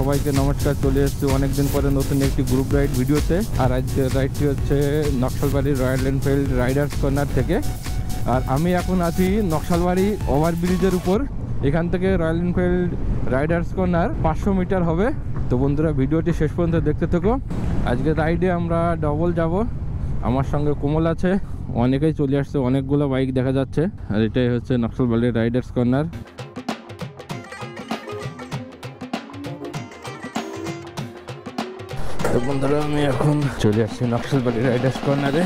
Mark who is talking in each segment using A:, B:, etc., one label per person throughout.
A: সবাইকে নমস্কার। চলে এসেছি অনেকদিন পরে নতুন একটি গ্রুপ রাইড ভিডিওতে। আর আজকের রাইডটি হচ্ছে নকশালবাড়ির রয়্যাল এনফিল্ড রাইডার্স কর্নার থেকে। আর আমি এখন আছি নকশালবাড়ি ওভারব্রিজের উপর। এখান থেকে Royal Enfield riders corner 500 metre হবে। তো বন্ধুরা, ভিডিওটি শেষ পর্যন্ত দেখতে থাকো। আজকের রাইডে আমরা ডবল যাব। আমার সঙ্গে কোমল আছে, অনেকেই চলে আসছে, অনেকগুলো বাইক দেখা যাচ্ছে। আর এটাই হচ্ছে নকশালবাড়ির রাইডার্স কর্নার। তো বন্ধুরা, আমি এখন চলে আসছি নকশালবাড়ি রাইডার্স কর্নারে।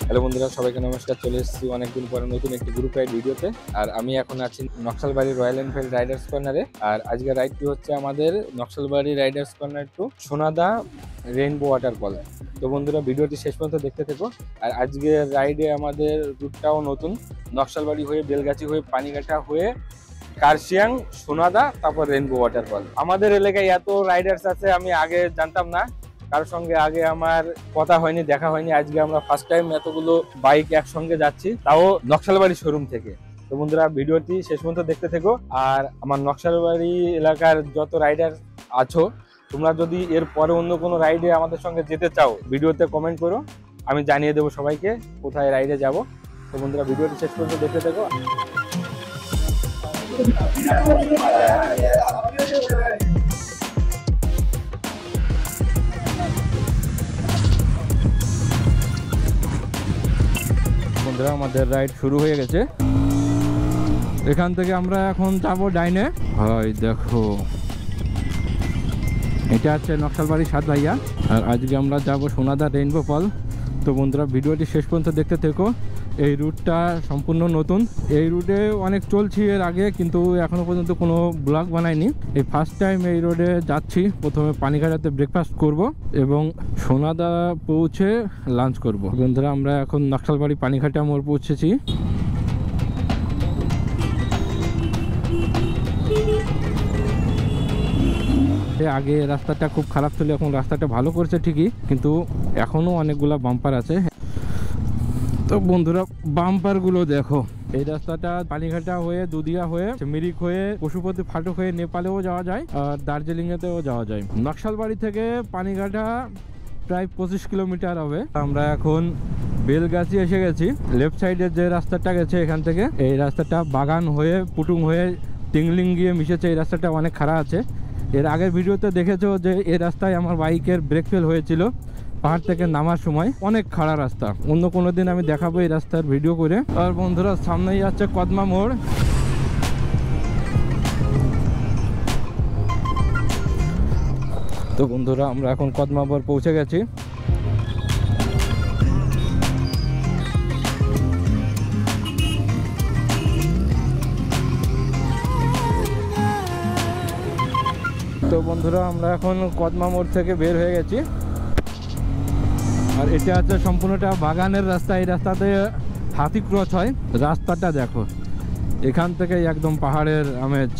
A: হ্যালো বন্ধুরা, সবাইকে নমস্কার। চলে এসেছি অনেকদিন পরে নতুন একটি গ্রুপ রাইড ভিডিওতে। আর আমি এখন আছি নকশালবাড়ি রয়্যাল এনফিল্ড রাইডার্স কর্নারে। আর আজকের রাইডটি হচ্ছে আমাদের Naxalbari Riders corner to Sonada rainbow waterfall. তো বন্ধুরা, ভিডিওটি শেষ পর্যন্ত দেখতে থেকো। আর আজকের রাইডে আমাদের রুটটাও নতুন, নকশালবাড়ি হয়ে বেলগাছি হয়ে পানিঘাটা হয়ে কার্শিয়াং, সোনাদা, তারপর রেইনবো ওয়াটারফল। আমাদের এলাকায় এত রাইডার্স আছে আমি আগে জানতাম না, কারোর সঙ্গে আগে আমার কথা হয়নি, দেখা হয়নি। আজকে আমরা ফার্স্ট টাইম এতগুলো বাইক একসঙ্গে যাচ্ছি, তাও নকশালবাড়ি শোরুম থেকে। তো বন্ধুরা, ভিডিওটি শেষ পর্যন্ত দেখতে থেকো। আর আমার নকশালবাড়ি এলাকার যত রাইডার আছো, তোমরা যদি এর পরে অন্য কোনো রাইডে আমাদের সঙ্গে যেতে চাও, ভিডিওতে কমেন্ট করো, আমি জানিয়ে দেবো সবাইকে কোথায় রাইডে যাব। তো বন্ধুরা, ভিডিওটি শেষ পর্যন্ত দেখতে থেকো। বন্ধুরা, আমাদের রাইড শুরু হয়ে গেছে। এখান থেকে আমরা এখন যাব ডাইনে। হয় দেখো, এটা হচ্ছে নকশালবাড়ি সাত ভাইয়া। আর আজকে আমরা যাব সোনাদা রেইনবো ফল। তো বন্ধুরা, ভিডিওটি শেষ পর্যন্ত দেখতে থেকো। এই রুটটা সম্পূর্ণ নতুন। এই রুটে অনেক চলছি এর আগে, কিন্তু এখনো পর্যন্ত কোনো ব্লগ বানাইনি। এই ফার্স্ট টাইম এই রোডে যাচ্ছি। প্রথমে পানিঘাটাতে ব্রেকফাস্ট করব এবং সোনাদা পৌঁছে লাঞ্চ করব। বন্ধুরা, আমরা এখন নকশালবাড়ি পানিঘাটা মোড় পৌঁছেছি। আগে রাস্তাটা খুব খারাপ ছিল, এখন রাস্তাটা ভালো করছে ঠিকই, কিন্তু এখনো অনেকগুলা বাম্পার আছে। তো বন্ধুরা, বাম্পার গুলো দেখো। এই রাস্তাটা পানিঘাটা হয়ে, দুদিয়া হয়ে, মিরিক হয়ে, পশুপতি ফাটক হয়ে নেপালেও যাওয়া যায় আর দার্জিলিং এতেও যাওয়া যায়। নকশালবাড়ি থেকে পানিঘাটা প্রায় 25 কিলোমিটার হবে। আমরা এখন বেলগাছি এসে গেছি। লেফট সাইডের যে রাস্তাটা গেছে এখান থেকে, এই রাস্তাটা বাগান হয়ে, পুটুং হয়ে, টিংলিং গিয়ে মিশেছে। এই রাস্তাটা অনেক খারাপ আছে। এর আগের ভিডিওতে দেখেছো যে এই রাস্তায় আমার বাইকের ব্রেক ফেল হয়েছিল পাহাড় থেকে নামার সময়। অনেক খারাপ রাস্তা, অন্য কোনো দিন আমি দেখাবো এই রাস্তার ভিডিও করে। আর বন্ধুরা, সামনেই যাচ্ছে কদমা মোড়। তো বন্ধুরা, আমরা এখন কদমা মোড় পৌঁছে গেছি। তো বন্ধুরা, আমরা এখন কদমা মোড় থেকে বের হয়ে গেছি। আর এটা হচ্ছে সম্পূর্ণটা বাগানের রাস্তা। এই রাস্তাতে হাতি ক্রস হয়। রাস্তাটা দেখো, এখান থেকে একদম পাহাড়ের আমেজ।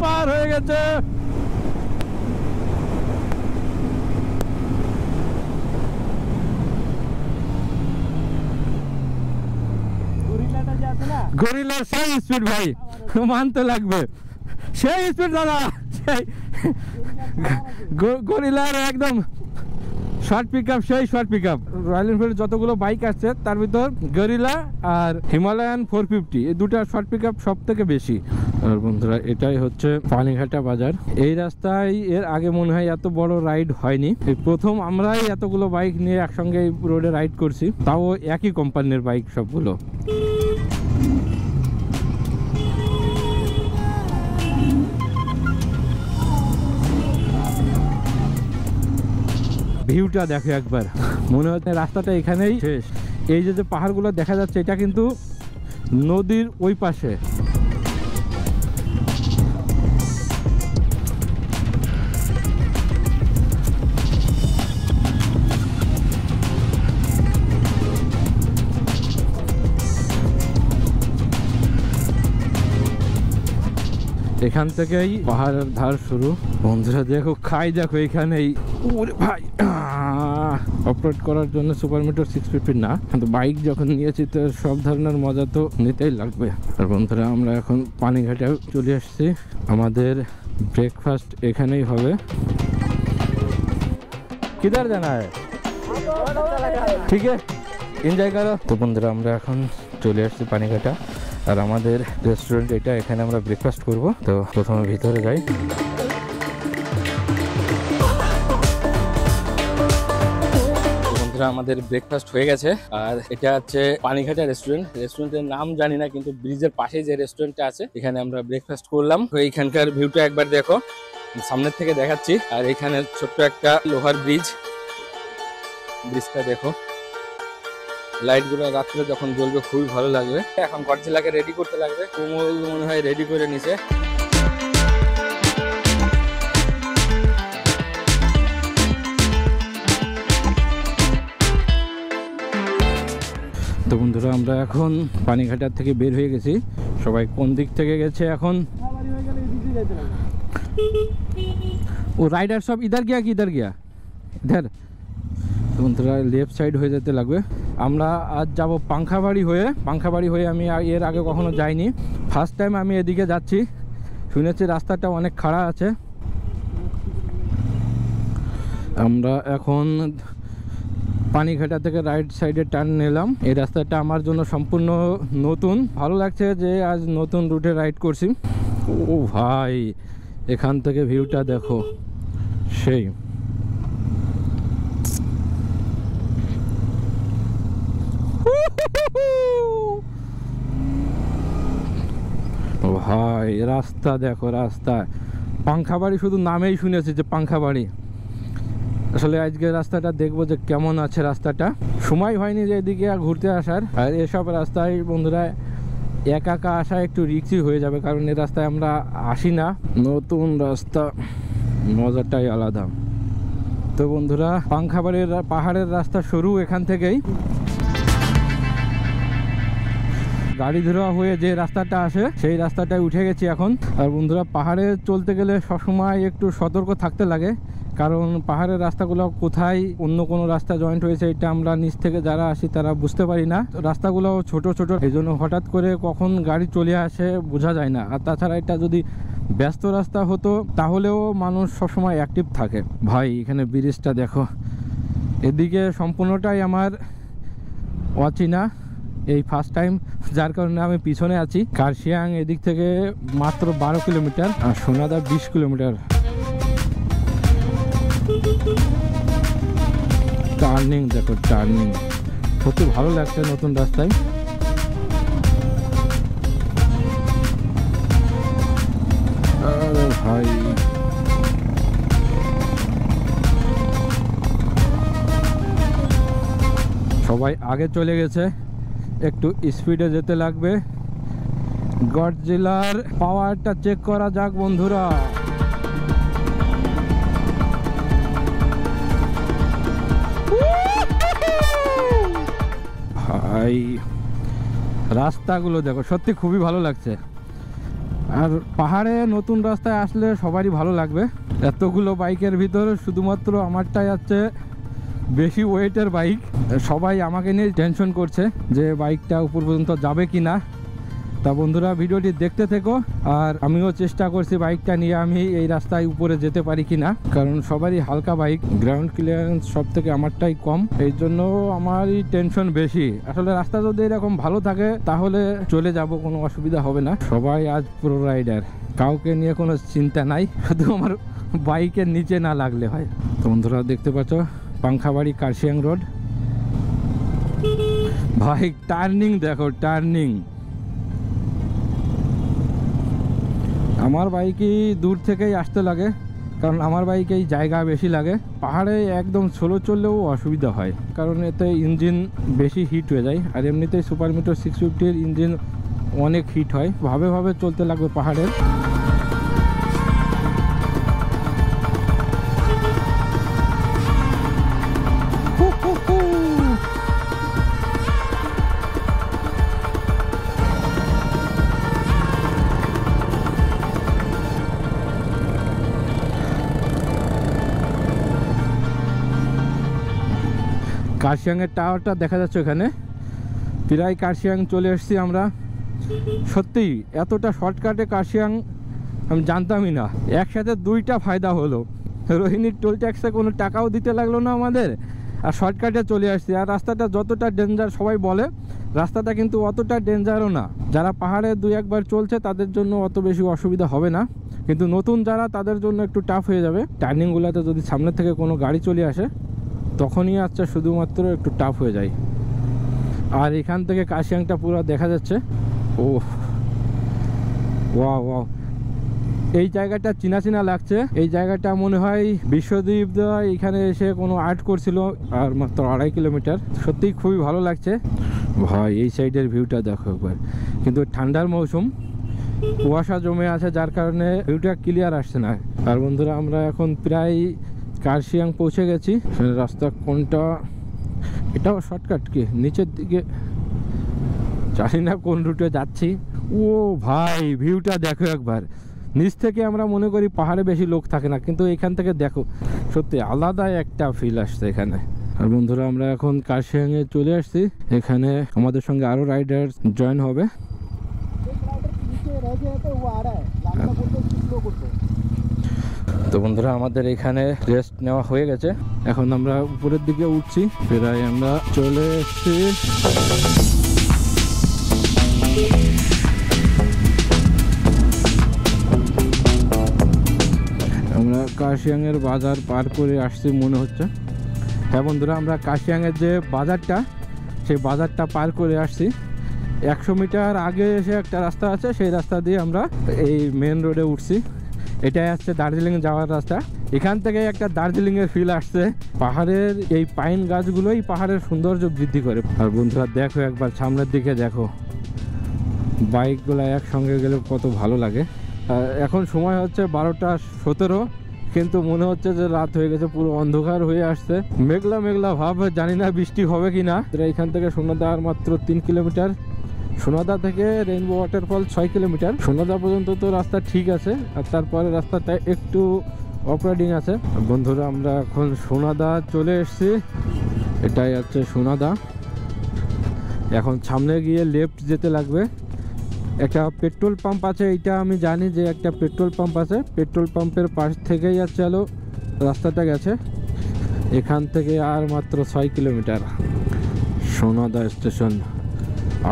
A: পার হয়ে গেছে। গরিলার সেই স্পিড ভাই, মানতে লাগবে। সেই স্পিড দাদা, সেই গরিলার একদম শর্ট পিক আপ, সেই short pick up. Royal Enfield যতগুলো বাইক আসছে তার ভিতর গরিলা আর হিমালয়ান 450, এই দুটা শর্ট পিক আপ সব থেকে বেশি। আর বন্ধুরা, এটাই হচ্ছে পানিঘাটা বাজার। এই রাস্তায় এর আগে মনে হয় এত বড় রাইড হয়নি। এই প্রথম আমরাই এতগুলো বাইক নিয়ে একসঙ্গে এই রোডে রাইড করছি, তাও একই কোম্পানির বাইক সবগুলো। ভিউটা দেখো একবার, মনে হচ্ছে রাস্তাটা এখানেই শেষ। এই যে পাহাড়গুলো দেখা যাচ্ছে, এটা কিন্তু নদীর ওই পাশে।
B: এখান থেকেই পাহাড়ের ধার শুরু। বন্ধুরা দেখো খাই দেখো এখানেই। ওরে ভাই, অপারেট করার জন্য সুপার মিটার 650 না, কিন্তু বাইক যখন নিয়েছি তো সব ধরনের মজা তো নিতেই লাগবে। আর বন্ধুরা আমরা এখন পানিঘাটে চলে আসছি, আমাদের ব্রেকফাস্ট এখানেই হবে। কিধার জানা হয়, ঠিক আছে, এনজয় করো। তো বন্ধুরা আমরা এখন চলে আসছি পানিঘাটা, আর আমাদের রেস্টুরেন্ট এটা, এখানে আমরা ব্রেকফাস্ট করব। তো প্রথমে ভিতরে যাই।
A: আমাদের ব্রেকফাস্ট হয়ে গেছে, আর এটা হচ্ছে পানিঘাটা রেস্টুরেন্ট। রেস্টুরেন্টের নাম জানি না, কিন্তু ব্রিজের পাশে যে রেস্টুরেন্টটা আছে এখানে আমরা ব্রেকফাস্ট করলাম। তো এইখানকার ভিউটা একবার দেখো, সামনের থেকে দেখাচ্ছি। আর এখানে ছোট্ট একটা লোহার ব্রিজটা দেখো, লাইট গুলো রাত্রে যখন জ্বলবে খুবই ভালো লাগবে। এখন গডজিলাকে রেডি করতে লাগবে, কোমল মনে হয় রেডি করে নিছে।
B: তো বন্ধুরা আমরা এখন পানিঘাটার থেকে বের হয়ে গেছি। সবাই কোন দিক থেকে গেছে এখন? ও রাইডার সব ইধার গিয়া, কি ইধার গিয়া, ইধার। বন্ধুরা লেফট সাইড হয়ে যেতে লাগবে। আমরা আজ যাব পাংখাবাড়ি হয়ে। আমি এর আগে কখনো যাইনি, ফার্স্ট টাইম আমি এদিকে যাচ্ছি। শুনেছি রাস্তাটা অনেক খাড়া আছে। আমরা এখন পানিঘাটা থেকে রাইট সাইডে টার্ন নিলাম। এই রাস্তাটা আমার জন্য সম্পূর্ণ নতুন, ভালো লাগছে যে আজ নতুন রুটে রাইড করছি। ও ভাই, এখান থেকে ভিউটা দেখো, সেই। ভাই রাস্তা দেখো, রাস্তা পাংখাবাড়ি শুধু নামেই শুনেছি যে পাংখাবাড়ি। আসলে আজকে রাস্তাটা দেখবো যে কেমন আছে রাস্তাটা। সময় হয়নি যে এদিকে ঘুরতে আসার, আর এসব রাস্তায় বন্ধুরা একা আসা একটু রিস্কি হয়ে যাবে, কারণ এই রাস্তায় আমরা আসি না। নতুন রাস্তা, মজাটাই আলাদা। তো বন্ধুরা পাংখাবাড়ির পাহাড়ের রাস্তা শুরু এখান থেকেই। গাড়ি ধরা হয়ে যে রাস্তাটা আসে সেই রাস্তাটায় উঠে গেছি এখন। আর বন্ধুরা পাহাড়ে চলতে গেলে সবসময় একটু সতর্ক থাকতে লাগে, কারণ পাহাড়ের রাস্তাগুলো কোথায় অন্য কোনো রাস্তা জয়েন্ট হয়েছে এটা আমরা নিচ থেকে যারা আসি তারা বুঝতে পারি না। রাস্তাগুলো ছোট ছোট, এই জন্য হঠাৎ করে কখন গাড়ি চলে আসে বোঝা যায় না। আর তাছাড়া এটা যদি ব্যস্ত রাস্তা হতো তাহলেও মানুষ সবসময় অ্যাক্টিভ থাকে। ভাই এখানে ব্রিজটা দেখো, এদিকে সম্পূর্ণটাই আমার অচেনা, এই ফার্স্ট টাইম, যার কারণে আমি পিছনে আছি। কার্শিয়াং এদিক থেকে মাত্র 12 কিলোমিটার, আর সোনাদা 20 কিলোমিটার। টার্নিং দেখো, টার্নিং সত্যি ভালো লাগছে নতুন রাস্তায়। আরে ভাই সবাই আগে চলে গেছে, একটু স্পিডে যেতে লাগবে। গডজিলার পাওয়ারটা চেক করা যাক বন্ধুরা। ভাই রাস্তাগুলো দেখো, সত্যি খুবই ভালো লাগছে। আর পাহাড়ে নতুন রাস্তায় আসলে সবারই ভালো লাগবে। এতগুলো বাইকের ভিতরে শুধুমাত্র আমারটাই আছে বেশি ওয়েটের বাইক। সবাই আমাকে নিয়ে টেনশন করছে যে বাইকটা উপর পর্যন্ত যাবে কি না। তা বন্ধুরা ভিডিওটি দেখতে থেকো, আর আমিও চেষ্টা করছি বাইকটা নিয়ে আমি এই রাস্তায় উপরে যেতে পারি কিনা, কারণ সবারই হালকা বাইক, গ্রাউন্ড ক্লিয়ারেন্স সব থেকে আমারটাই কম, এই জন্য আমারই টেনশন বেশি। আসলে রাস্তা যদি এরকম ভালো থাকে তাহলে চলে যাব, কোনো অসুবিধা হবে না। সবাই আজ প্রো রাইডার, কাউকে নিয়ে কোনো চিন্তা নাই, শুধু আমার বাইকের নিচে না লাগলে হয়। তো বন্ধুরা দেখতে পাচ্ছ পাংখাবাড়ি কার্শিয়াং রোড। ভাই টার্নিং দেখো, টার্নিং। আমার বাইকই দূর থেকেই আসতে লাগে, কারণ আমার বাইকেই জায়গা বেশি লাগে। পাহাড়ে একদম স্লো চললেও অসুবিধা হয়, কারণ এতে ইঞ্জিন বেশি হিট হয়ে যায়। আর এমনিতেই সুপার মিটার 650-এর ইঞ্জিন অনেক হিট হয়। ভাবে ভাবে চলতে লাগবে পাহাড়ের। কার্শিয়াংয়ের টাওয়ারটা দেখা যাচ্ছে ওখানে। প্রায় কার্শিয়াং চলে এসেছি আমরা। সত্যি এতটা শর্টকাটে কার্শিয়াং আমি জানতামই না। একসাথে দুইটা ফায়দা হলো, রোহিণীর টোল ট্যাক্সে কোনো টাকাও দিতে লাগলো না আমাদের, আর শর্টকাটে চলে আসছি। আর রাস্তাটা যতটা ডেঞ্জার সবাই বলে, রাস্তাটা কিন্তু অতটা ডেঞ্জারও না। যারা পাহাড়ে 2-1 বার চলছে তাদের জন্য অত বেশি অসুবিধা হবে না, কিন্তু নতুন যারা তাদের জন্য একটু টাফ হয়ে যাবে। টার্নিংগুলোতে যদি সামনে থেকে কোনো গাড়ি চলে আসে তখনই আচ্ছা শুধুমাত্র একটু টাফ হয়ে যায়। আর এখান থেকে কার্শিয়াংটা পুরো দেখা যাচ্ছে। ও ওয়াও ওয়াও, এই জায়গাটা চিনা চিনা লাগছে। এই জায়গাটা মনে হয় বিশ্বদ্বীপ এখানে এসে কোনো আর্ট করছিল। আর মাত্র 2.5 কিলোমিটার, সত্যিই খুবই ভালো লাগছে ভাই। এই সাইডের ভিউটা দেখো একবার, কিন্তু ঠান্ডার মৌসুম, কুয়াশা জমে আছে যার কারণে ভিউটা ক্লিয়ার আসছে না। আর বন্ধুরা আমরা এখন প্রায় কার্শিয়াং পৌঁছে গেছি। রাস্তা কোনটা, এটাও শর্টকাট কি নিচের দিকে, জানি না কোন রুটে যাচ্ছি। ও ভাই ভিউটা দেখো একবার, নিচ থেকে আমরা মনে করি পাহাড়ে বেশি লোক থাকে না, কিন্তু এখান থেকে দেখো সত্যি আলাদা একটা ফিল আসছে এখানে। আর বন্ধুরা আমরা এখন কার্শিয়াংয়ে চলে আসছি। এখানে আমাদের সঙ্গে আরো রাইডার জয়েন হবে। তো বন্ধুরা আমাদের এখানে রেস্ট নেওয়া হয়ে গেছে, এখন আমরা উপরের দিকে উঠছি। প্রায় আমরা চলে এসেছি। আমরা কার্শিয়াংয়ের বাজার পার করে আসছি মনে হচ্ছে। হ্যাঁ বন্ধুরা, আমরা কার্শিয়াংয়ের যে বাজারটা, সেই বাজারটা পার করে আসছি। 100 মিটার আগে এসে একটা রাস্তা আছে, সেই রাস্তা দিয়ে আমরা এই মেন রোডে উঠছি। এটাই আসছে দার্জিলিং যাওয়ার রাস্তা। এখান থেকে একটা দার্জিলিংয়ের ফিল আসছে। পাহাড়ের এই পাইন গাছগুলোই পাহাড়ের সৌন্দর্য বৃদ্ধি করে। আর বন্ধুরা দেখো একবার সামনের দিকে দেখো, বাইকগুলো একসঙ্গে গেলে কত ভালো লাগে। এখন সময় হচ্ছে 12টা 17, কিন্তু মনে হচ্ছে যে রাত হয়ে গেছে, পুরো অন্ধকার হয়ে আসছে, মেঘলা মেঘলা ভাব। জানি না বৃষ্টি হবে কিনা। এখান থেকে সোনাদা আর মাত্র 3 কিলোমিটার, সোনাদা থেকে রেইনবো ওয়াটারফল 6 কিলোমিটার। সোনাদা পর্যন্ত তো রাস্তা ঠিক আছে, আর তারপরে রাস্তাটা একটু অফরোডিং আছে। বন্ধুরা আমরা এখন সোনাদা চলে এসেছি, এটাই হচ্ছে সোনাদা। এখন সামনে গিয়ে লেফট যেতে লাগবে। একটা পেট্রোল পাম্প আছে, এটা আমি জানি যে একটা পেট্রোল পাম্প আছে। পেট্রোল পাম্পের পাশ থেকেই আর চলো রাস্তাটা গেছে। এখান থেকে আর মাত্র 6 কিলোমিটার সোনাদা স্টেশন।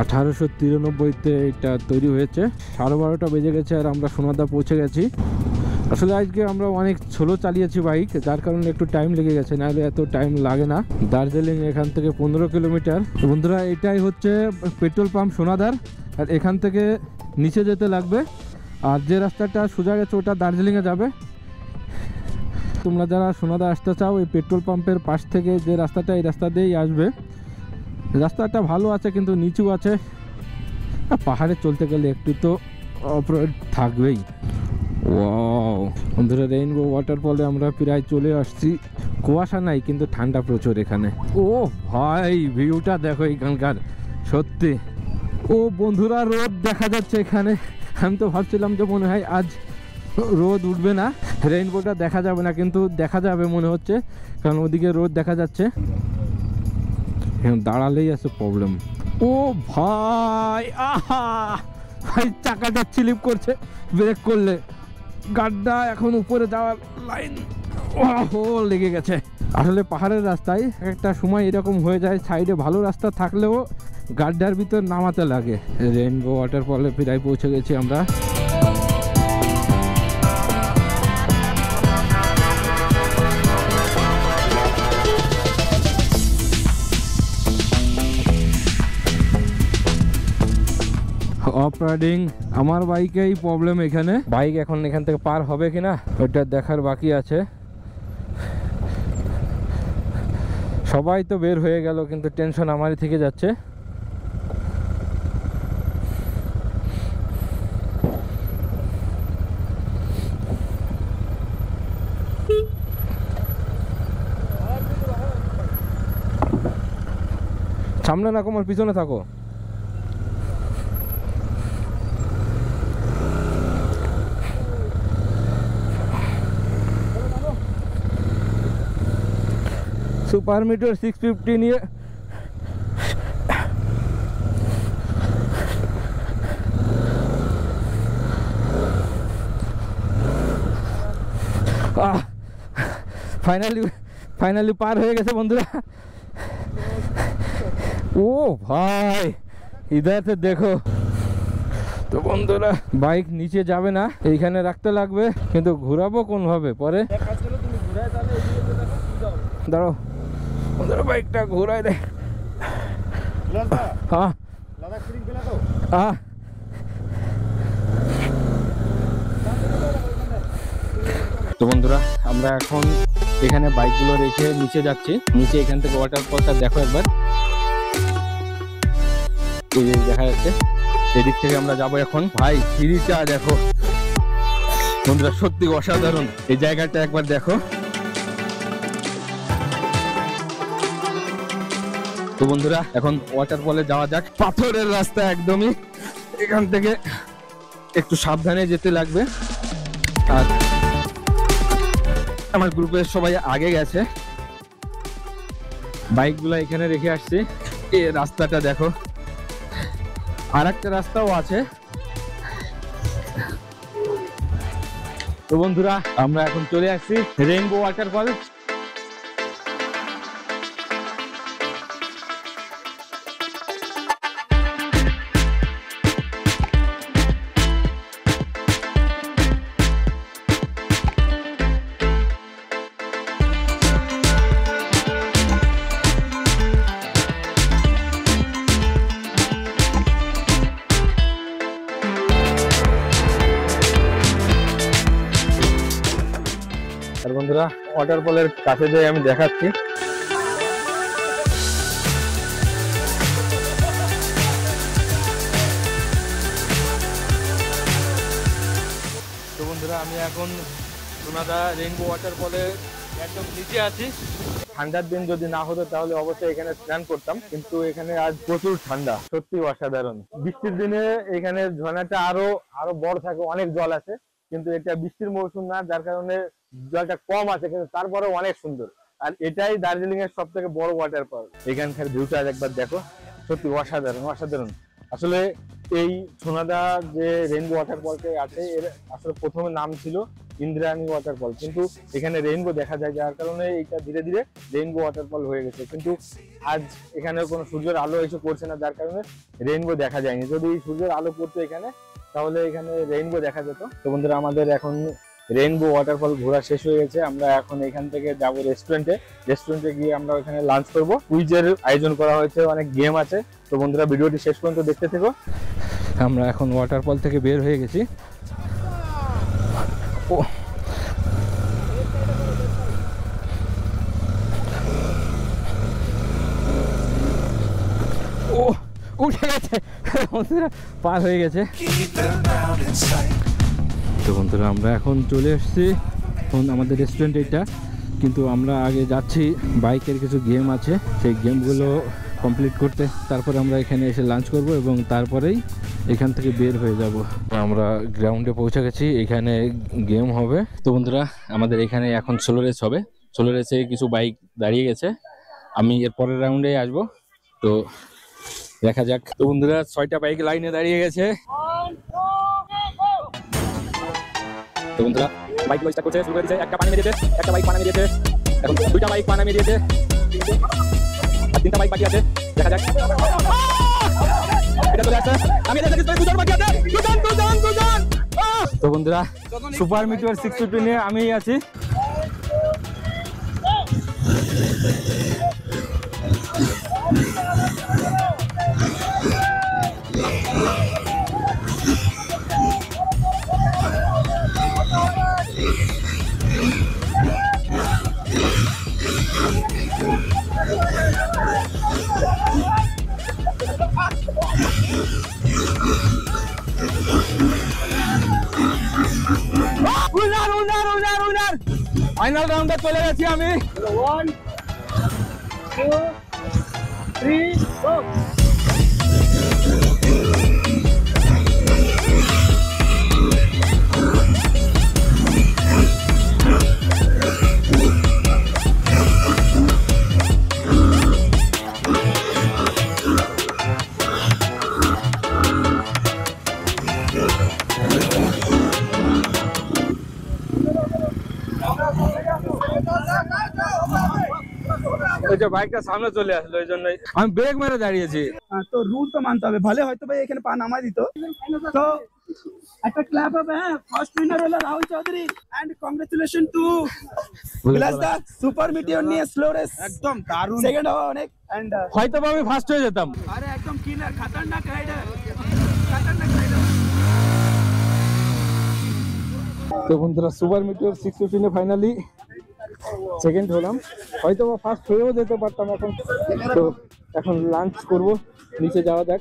B: 1893-তে এটা তৈরি হয়েছে। 12:30 বেজে গেছে আর আমরা সোনাদা পৌঁছে গেছি। আসলে আজকে আমরা অনেক স্লো চালিয়েছি বাইক, যার কারণে একটু টাইম লেগে গেছে, নাহলে এত টাইম লাগে না। দার্জিলিং এখান থেকে 15 কিলোমিটার। বন্ধুরা এটাই হচ্ছে পেট্রোল পাম্প সোনাদার, আর এখান থেকে নিচে যেতে লাগবে। আর যে রাস্তাটা সোজা গেছে ওটা দার্জিলিংয়ে যাবে। তোমরা যারা সোনাদা আসতে চাও, এই পেট্রোল পাম্পের পাশ থেকে যে রাস্তাটা, এই রাস্তা দিয়েই আসবে। রাস্তাটা ভালো আছে কিন্তু নিচু আছে, পাহাড়ে চলতে গেলে একটু তো অফরোড থাকবেই। ওয়াও বন্ধুরা, রেইনবো ওয়াটারফলে আমরা প্রায় চলে আসছি। কুয়াশা নাই কিন্তু ঠান্ডা প্রচুর এখানে। ও ভাই ভিউটা দেখো এখানকার, সত্যি। ও বন্ধুরা রোদ দেখা যাচ্ছে এখানে। আমি তো ভাবছিলাম যে মনে হয় আজ রোদ উঠবে না, রেইনবোটা দেখা যাবে না, কিন্তু দেখা যাবে মনে হচ্ছে, কারণ ওদিকে রোদ দেখা যাচ্ছে। দাঁড়ালেই আছে প্রবলেম। ও ভাই আহা ভাই, চাকাটা স্লিপ করছে ব্রেক করলে। গাড্ডা এখন উপরে যাওয়ার লাইন লেগে গেছে। আসলে পাহাড়ের রাস্তায় একটা সময় এরকম হয়ে যায়, সাইডে ভালো রাস্তা থাকলেও গাড্ডার ভিতর নামাতে লাগে। রেইনবো ওয়াটারফলে প্রায় পৌঁছে গেছি আমরা। অফ রাইডিং আমার বাইকেই প্রবলেম এখানে। বাইক এখন এখান থেকে পার হবে কিনা ওটা দেখার বাকি আছে। সবাই তো বের হয়ে গেল, কিন্তু টেনশন আমারই থেকে যাচ্ছে। সামনে না তোমার পিছনে থাকো। সুপার মিটার 650 নিয়ে ফাইনালি পার হয়ে গেছে বন্ধুরা। ও ভাই ইধার তো দেখো। তো বন্ধুরা বাইক নিচে যাবে না, এইখানে রাখতে লাগবে, কিন্তু ঘুরাবো কোন ভাবে পরে। দাঁড়াও বন্ধুরা, বাইকটা ঘুরাই দে। হ্যাঁ হ্যাঁ তো বন্ধুরা আমরা এখন এখানে বাইকগুলো রেখে নিচে যাচ্ছি। নিচে এখান থেকে ওয়াটারফলটা দেখো একবার, এই যে দেখা যাচ্ছে, এদিক থেকে আমরা যাবো এখন। ভাই সিঁড়িটা দেখো বন্ধুরা, সত্যি অসাধারণ। এই জায়গাটা একবার দেখো। তো বন্ধুরা এখন ওয়াটারফলে যাওয়া যাক। পাথরের রাস্তা একদমই, এখান থেকে একটু সাবধানে যেতে লাগবে। আর আমার গ্রুপের সবাই আগে গেছে, বাইকগুলো এখানে রেখে আসছি। এই রাস্তাটা দেখো, আর একটা রাস্তাও আছে। তো বন্ধুরা আমরা এখন চলে আসছি রেইনবো ওয়াটারফল। আর বন্ধুরা ওয়াটারফলের কাছে যেয়ে আমি দেখাচ্ছি। তো বন্ধুরা আমি এখন সোনাদা রেইনবো ওয়াটারফলে একদম নিচে আছি। ঠান্ডার দিন যদি না হতো তাহলে অবশ্যই এখানে স্নান করতাম, কিন্তু এখানে আজ প্রচুর ঠান্ডা, সত্যি অসাধারণ। বৃষ্টির দিনে এখানে ঝর্ণাটা আরো বড় থাকে, অনেক জল আছে, কিন্তু এটা বৃষ্টির মৌসুম না, যার কারণে জলটা কম আছে, কিন্তু তারপরেও অনেক সুন্দর। আর এটাই দার্জিলিং এর সব থেকে বড় ওয়াটারফল। এখানকার ভিউটা একবার দেখো, সত্যি অসাধারণ অসাধারণ। আসলে এই সোনাদা যে রেইনবো ওয়াটারফলটা আছে, এর আসলে প্রথমে নাম ছিল ইন্দ্রাণী ওয়াটারফল, কিন্তু এখানে রেইনবো দেখা যায়, যার কারণে এটা ধীরে ধীরে রেইনবো ওয়াটারফল হয়ে গেছে। কিন্তু আজ এখানে কোনো সূর্যের আলো এসে পড়ছে না, যার কারণে রেইনবো দেখা যায়নি। যদি সূর্যের আলো পড়তো এখানে, তাহলে এখানে রেইনবো দেখা যেত। তো বন্ধুরা আমাদের এখন রেইনবো ওয়াটারফল ঘোরা শেষ হয়ে গেছে। আমরা এখন এখান থেকে যাব রেস্টুরেন্টে গিয়ে আমরা ওখানে লাঞ্চ করব। কুইজের আয়োজন করা হয়েছে, অনেক গেম আছে। তো বন্ধুরা ভিডিওটি শেষ পর্যন্ত দেখতে থেকো। আমরা এখন ওয়াটারফল থেকে বের হয়ে গেছি। ও উঠে গেছে, পার হয়ে গেছে। তো বন্ধুরা আমরা এখন চলে এসেছি আমাদের রেস্টুরেন্ট এটা, কিন্তু আমরা আগে যাচ্ছি, বাইকের কিছু গেম আছে, সেই গেমগুলো কমপ্লিট করতে। তারপরে আমরা এখানে এসে লাঞ্চ করব এবং তারপরেই এখান থেকে বের হয়ে যাব। আমরা গ্রাউন্ডে পৌঁছে গেছি, এখানে গেম হবে। তো বন্ধুরা আমাদের এখানে এখন সোলো রেস হবে। সোলো রেসে কিছু বাইক দাঁড়িয়ে গেছে, আমি এর পরের রাউন্ডে আসবো, তো দেখা যাক। তো বন্ধুরা 6টা বাইক লাইনে দাঁড়িয়ে গেছে। তো বন্ধুরা বাইক স্টার্ট করছে, শুরু করে দিয়েছে। একটা পানি মেরেছে, একটা বাইক পানি মেরেছে, এখন 2টা বাইক পানি মেরেছে, আর 3টা বাইক বাকি আছে, দেখা যাক। এটা চলে আসছে, আমি এটা দেখি 2জন বাকি আছে, 2জন। তো বন্ধুরা সুপার মিটার 650 নিয়ে আমি আছি। ফাইনাল রাউন্ডে চলে গেছি আমি। 1 2 3 গো।
A: ওই যে বাইকটা সামনে চলে আসলো ওই জন্যই আমি ব্রেক মেরে দাঁড়িয়েছি।
C: তো রুল তো মানতে হবে, ভালো হয়তো ভাই এখানে পা নামাই দিত। তো একটা ক্ল্যাপ হবে, হ্যাঁ ফার্স্ট উইনার হলো Rahul Chowdhury and congratulation to Bilas da, super meteor নিয়ে স্লো রেস একদম দারুণ, সেকেন্ড হওয়া অনেক এন্ড
A: হয়তো আমি ফার্স্ট হয়ে যেতাম।
C: আরে একদম কিলার, খতরনাক রাইডার, খতরনাক রাইডার।
A: তো বন্ধুরা সুপার মিটিওর 615 এ ফাইনালি সেকেন্ড হলাম, হয়তো বা ফার্স্ট হয়েও যেতে পারতাম এখন। তো এখন লাঞ্চ করব, নিচে যাওয়া যাক।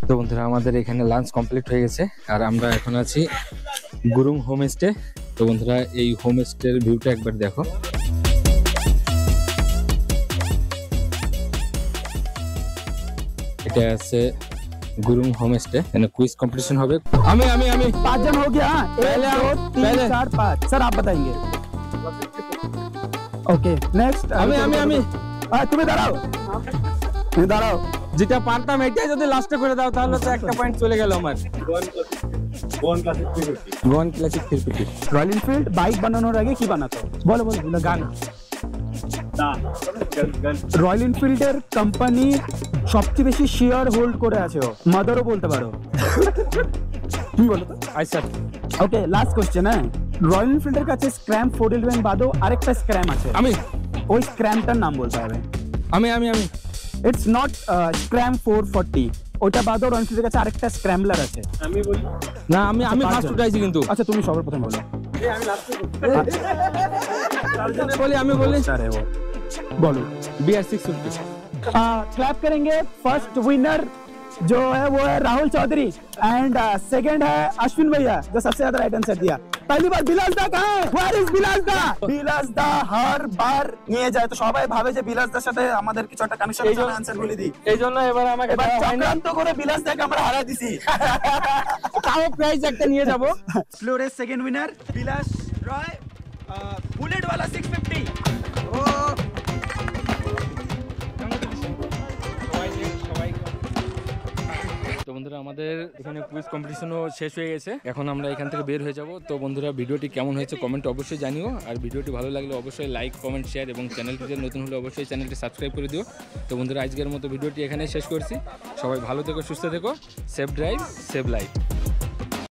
A: তো বন্ধুরা আমাদের এখানে লাঞ্চ কমপ্লিট হয়ে গেছে আর আমরা এখন আছি গুরুং হোমস্টে। তো বন্ধুরা এই হোমস্টের ভিউটা একবার দেখো। এটা আছে Gurung home stay, quiz competition হবে। আমি
C: 5 जन हो गया। 1 2 3 4 5 सर आप बताएंगे। ओके नेक्स्ट আমি তুমি দাঁড়াও, তুমি দাঁড়াও।
A: যেটা পারতাম এটাই যদি লাস্টে করে দাও তাহলে তো একটা পয়েন্ট চলে গেল আমার। Goan classic 350।
C: Royal Enfield bike বানানোর আগে কি বানাতো? বলো বলো গান। রয়্যাল এনফিল্ডের কোম্পানি সবচেয়ে বেশি শেয়ার হোল্ড করে আছে ও, মাদারও বলতে পারো। তুমি বলো তো।
A: আচ্ছা
C: ওকে লাস্ট কোশ্চেন। হ্যাঁ রয়্যাল এনফিল্ডের কাছে স্ক্র্যাম 411 বাদও আরেকটা স্ক্র্যাম আছে,
A: আমি
C: ওই স্ক্র্যামটার নাম বলতে হবে।
A: আমি
C: ইটস নট স্ক্র্যাম 440, ওটা বাদও রয়্যাল এনফিল্ডের কাছে আরেকটা স্ক্র্যাম্বলার আছে।
A: না আমি ফার্স্ট উঠাইছি কিন্তু।
C: আচ্ছা তুমি সবার প্রথম বলো।
A: আমি বলি
C: আরে ও बोलो।
A: BR 650।
C: क्लैप करेंगे। फर्स्ट विनर जो है वो है राहुल चौधरी एंड सेकंड है अश्विन भैया जो सबसे ज्यादा राइट आंसर दिया। पहली बार বিলাস দা कहाँ है? Where is বিলাস দা? বিলাস দা हर बार নিয়ে যায়, তো সবাই ভাবে যে বিলাস দার সাথে আমাদের কিছু একটা কানেকশন আছে, আনসার বলে দিই।
A: এইজন্য এবার আমাকে
C: এবার চক্রান্ত করে বিলাস দাকে আমরা হারা দিছি।
A: তাও প্রাইজ একটা নিয়ে যাব।
C: স্লো রেস সেকেন্ড উইনার বিলাস রয়, বুলেট वाला 650। ও
A: তো বন্ধুরা আমাদের এখানে কুইজ কম্পিটিশনও শেষ হয়ে গেছে, এখন আমরা এখান থেকে বের হয়ে যাব। তো বন্ধুরা ভিডিওটি কেমন হয়েছে কমেন্ট অবশ্যই জানিও, আর ভিডিওটি ভালো লাগলে অবশ্যই লাইক কমেন্ট শেয়ার এবং চ্যানেলটিতে নতুন হলে অবশ্যই চ্যানেলটি সাবস্ক্রাইব করে দিও। তো বন্ধুরা আজকের মতো ভিডিওটি এখানে শেষ করছি, সবাই ভালো থেকো সুস্থ থেকো, সেফ ড্রাইভ সেভ লাইফ।